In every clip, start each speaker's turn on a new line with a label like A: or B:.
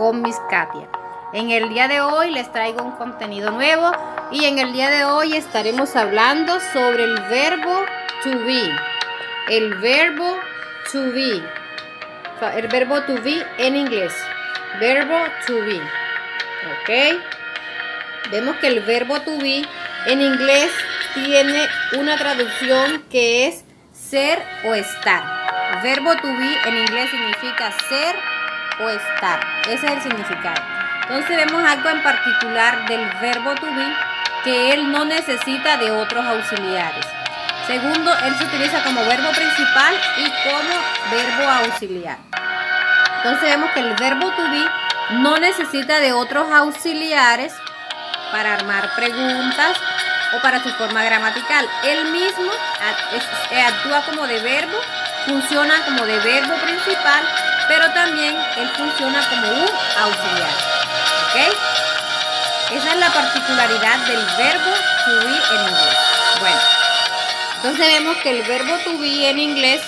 A: con Miss Katia. En el día de hoy les traigo un contenido nuevo y en el día de hoy estaremos hablando sobre el verbo to be. El verbo to be. El verbo to be en inglés. Verbo to be. ¿Ok? Vemos que el verbo to be en inglés tiene una traducción que es ser o estar. Verbo to be en inglés significa ser o estar. Ese es el significado. Entonces vemos algo en particular del verbo to be, que él no necesita de otros auxiliares. Segundo, él se utiliza como verbo principal y como verbo auxiliar. Entonces vemos que el verbo to be no necesita de otros auxiliares para armar preguntas o para su forma gramatical. Él mismo actúa como de verbo, funciona como de verbo principal, pero también él funciona como un auxiliar. ¿Ok? Esa es la particularidad del verbo to be en inglés. Bueno, entonces vemos que el verbo to be en inglés,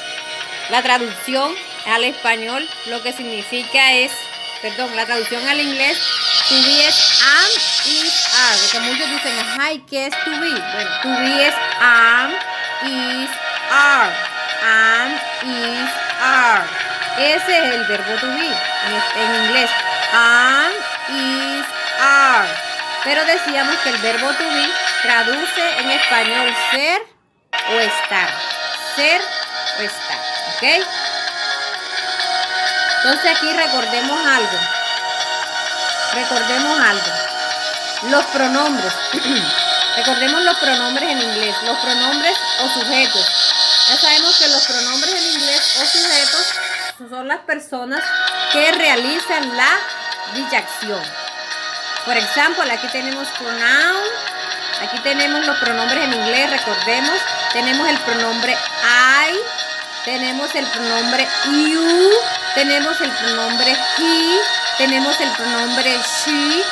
A: la traducción al español, lo que significa es, la traducción al inglés, to be es am, is, are. Porque muchos dicen, ay, ¿qué es to be? Bueno, to be es am, is, are. Am, is, are. Ese es el verbo to be en inglés. Am, is, are. Pero decíamos que el verbo to be traduce en español ser o estar. Ser o estar. ¿Ok? Entonces aquí recordemos algo. Los pronombres. Recordemos los pronombres en inglés. Los pronombres o sujetos. Ya sabemos que los pronombres en inglés o sujetos son las personas que realizan la dicha acción. Por ejemplo, aquí tenemos pronoun. Aquí tenemos los pronombres en inglés, recordemos. Tenemos el pronombre I. Tenemos el pronombre you. Tenemos el pronombre he. Tenemos el pronombre she.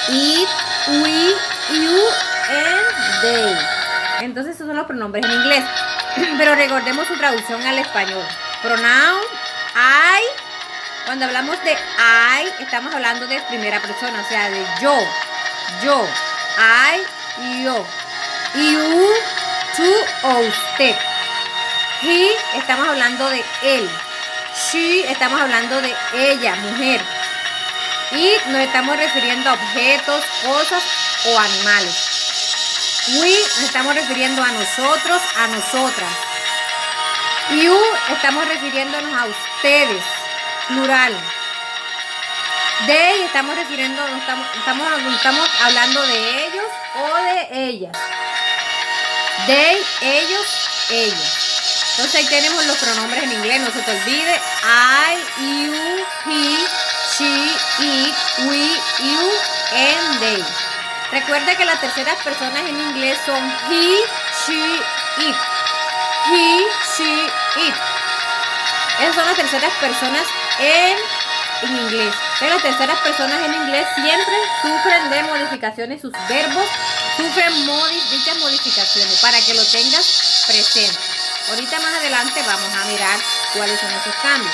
A: It, we, you, and they. Entonces esos son los pronombres en inglés. Pero recordemos su traducción al español. Pronoun, I. Cuando hablamos de I, estamos hablando de primera persona, o sea, de yo. Yo. I, yo. You, tú o usted. He, estamos hablando de él. She, estamos hablando de ella, mujer. Y nos estamos refiriendo a objetos, cosas o animales. We, nos estamos refiriendo a nosotros, a nosotras. You, estamos refiriéndonos a ustedes, plural. They, estamos hablando de ellos o de ellas. They, ellos, ellas. Entonces ahí tenemos los pronombres en inglés, no se te olvide. I, you, he, she, it, we, you, and they. Recuerda que las terceras personas en inglés son he, she, it. He, she, it. Esas son las terceras personas en inglés. Pero las terceras personas en inglés siempre sufren de modificaciones, sus verbos sufren dichas modificaciones, para que lo tengas presente. Ahorita más adelante vamos a mirar cuáles son esos cambios.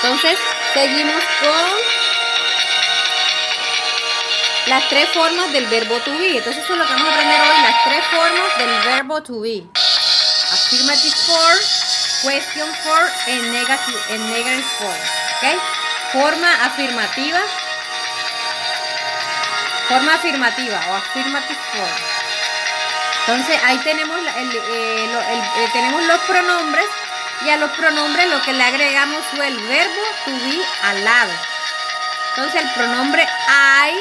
A: Entonces, seguimos con las tres formas del verbo to be. Entonces, eso es lo que vamos a aprender hoy, las tres formas del verbo to be. Affirmative form, question form, and negative form. ¿Ok? Forma afirmativa o affirmative form. Entonces, ahí tenemos, tenemos los pronombres. Y a los pronombres lo que le agregamos fue el verbo to be al lado. Entonces el pronombre I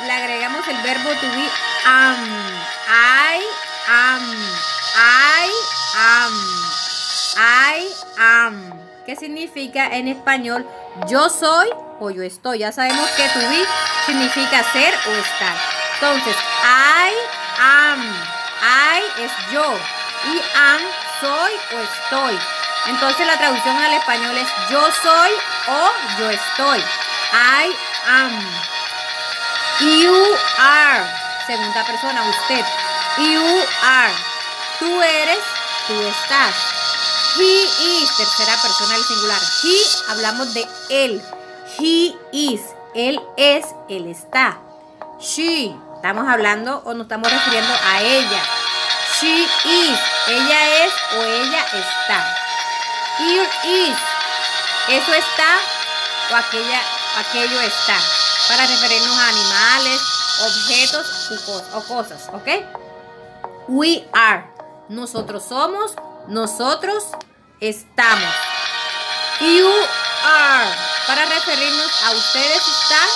A: le agregamos el verbo to be am. I am. I am. I am. ¿Qué significa en español? Yo soy o yo estoy. Ya sabemos que to be significa ser o estar. Entonces I am. I es yo. Y am, soy o estoy. Entonces la traducción al español es yo soy o yo estoy. I am. You are. Segunda persona, usted. You are. Tú eres, tú estás. He is, tercera persona del singular. He, hablamos de él. He is. Él es, él está. She. Estamos hablando o nos estamos refiriendo a ella. She is. Ella es o ella está. Here is. Eso está o aquello está. Para referirnos a animales, objetos o cosas. ¿Ok? We are. Nosotros somos. Nosotros estamos. You are. Para referirnos a ustedes están.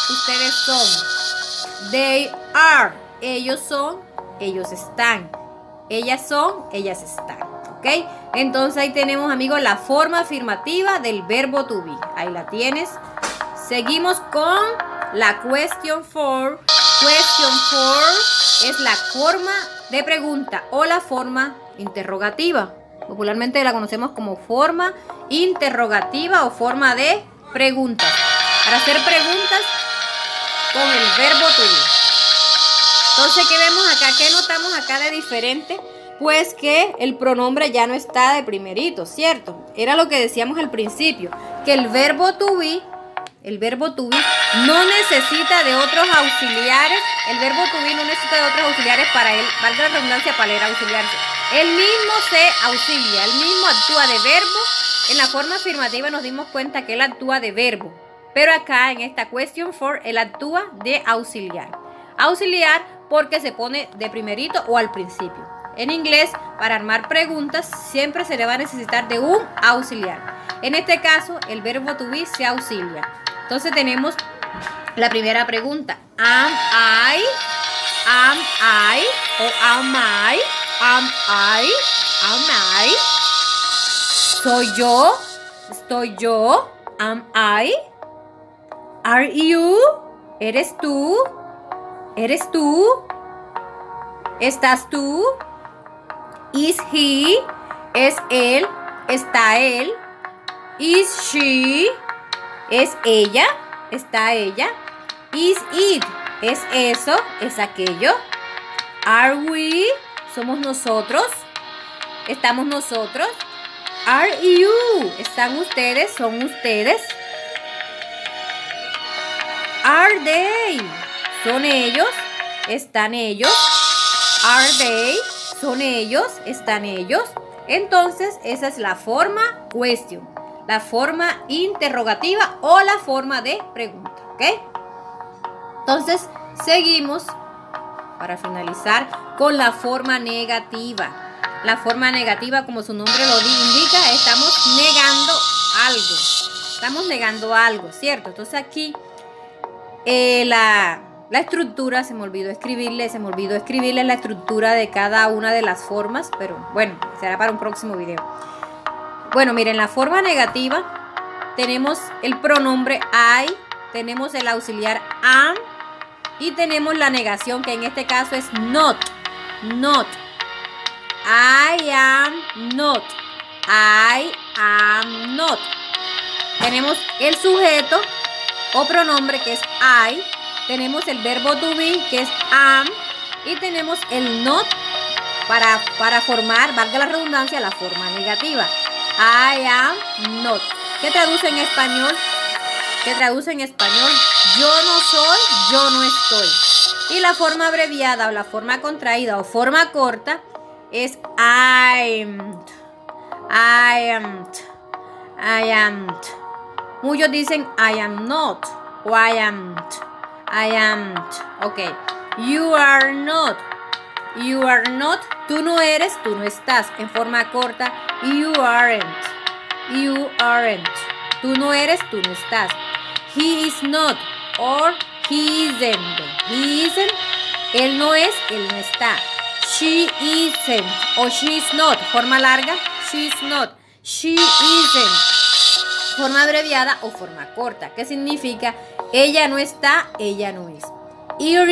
A: Ustedes son. They are. Ellos son. Ellos están. Ellas son. Ellas están. ¿Ok? Entonces ahí tenemos, amigos, la forma afirmativa del verbo to be. Ahí la tienes. Seguimos con la question for. Question for es la forma de pregunta o la forma interrogativa. Popularmente la conocemos como forma interrogativa o forma de preguntas. Para hacer preguntas con el verbo to be. Entonces, ¿qué vemos acá? ¿Qué notamos acá de diferente? Pues que el pronombre ya no está de primerito, ¿cierto? Era lo que decíamos al principio, que el verbo to be no necesita de otros auxiliares. El verbo to be no necesita de otros auxiliares para él, valga la redundancia, para él auxiliarse. Él mismo se auxilia, él mismo actúa de verbo. En la forma afirmativa nos dimos cuenta que él actúa de verbo, pero acá en esta question for, él actúa de auxiliar. Auxiliar porque se pone de primerito o al principio. En inglés, para armar preguntas, siempre se le va a necesitar de un auxiliar. En este caso, el verbo to be se auxilia. Entonces tenemos la primera pregunta. Am I? Am I? O am I? Am I? Am I? ¿Soy yo? ¿Estoy yo? Am I? Are you? ¿Eres tú? ¿Eres tú? ¿Estás tú? Is he? ¿Es él? ¿Está él? Is she? ¿Es ella? ¿Está ella? Is it? ¿Es eso? ¿Es aquello? Are we? ¿Somos nosotros? ¿Estamos nosotros? Are you? ¿Están ustedes? ¿Son ustedes? Are they? ¿Son ellos? ¿Están ellos? Are they? ¿Son ellos? ¿Están ellos? Entonces, esa es la forma question, la forma interrogativa o la forma de pregunta, ¿ok? Entonces, seguimos para finalizar con la forma negativa. La forma negativa, como su nombre lo indica, estamos negando algo. Estamos negando algo, ¿cierto? Entonces aquí la estructura, se me olvidó escribirle la estructura de cada una de las formas, pero bueno, será para un próximo video. Bueno, miren, la forma negativa tenemos el pronombre I, tenemos el auxiliar am y tenemos la negación, que en este caso es not. Not. I am not. I am not. Tenemos el sujeto o pronombre, que es I. Tenemos el verbo to be, que es am. Y tenemos el not para formar, valga la redundancia, la forma negativa. I am not. ¿Qué traduce en español? ¿Qué traduce en español? Yo no soy, yo no estoy. Y la forma abreviada o la forma contraída o forma corta es I'm. I am. Muchos dicen I am not o I am. Ok. You are not. You are not. Tú no eres, tú no estás. En forma corta, you aren't. You aren't. Tú no eres, tú no estás. He is not or he isn't. He isn't. Él no es, él no está. She isn't o she is not. Forma larga, she is not. She isn't. Forma abreviada o forma corta. ¿Qué significa? Ella no está, ella no es. It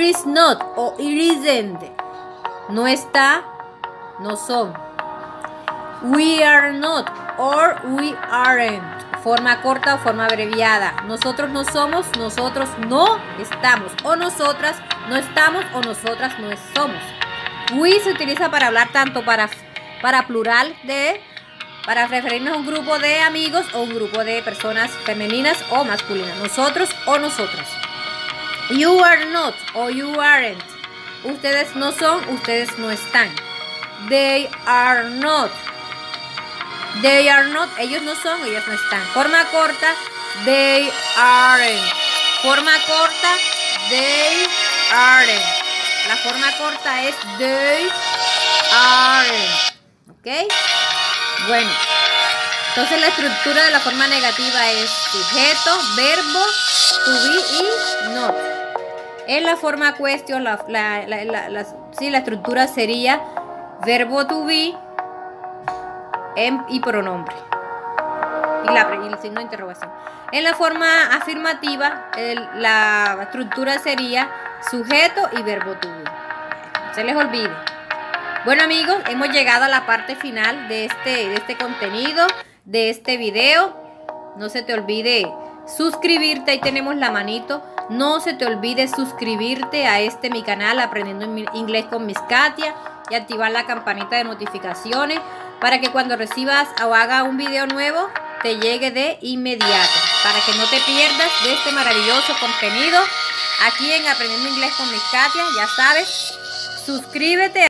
A: is not o it isn't. No está, no son. We are not or we aren't. Forma corta o forma abreviada. Nosotros no somos, nosotros no estamos. O nosotras no estamos o nosotras no somos. We se utiliza para hablar tanto para plural de para referirnos a un grupo de amigos o un grupo de personas femeninas o masculinas. Nosotros o nosotras. You are not o you aren't. Ustedes no son, ustedes no están. They are not. They are not. Ellos no son, ellos no están. Forma corta. They aren't. Forma corta. They aren't. La forma corta es they aren't. ¿Ok? Bueno. Entonces la estructura de la forma negativa es sujeto, verbo, to be y not. En la forma question, la estructura sería verbo to be y pronombre. Y el signo de interrogación. En la forma afirmativa, la estructura sería sujeto y verbo to be. No se les olvide. Bueno amigos, hemos llegado a la parte final de este contenido, de este video. No se te olvide suscribirte, ahí tenemos la manito. No se te olvide suscribirte a mi canal Aprendiendo Inglés con Miss Katia y activar la campanita de notificaciones para que cuando recibas o haga un video nuevo te llegue de inmediato, para que no te pierdas de este maravilloso contenido aquí en Aprendiendo Inglés con Miss Katia. Ya sabes, suscríbete.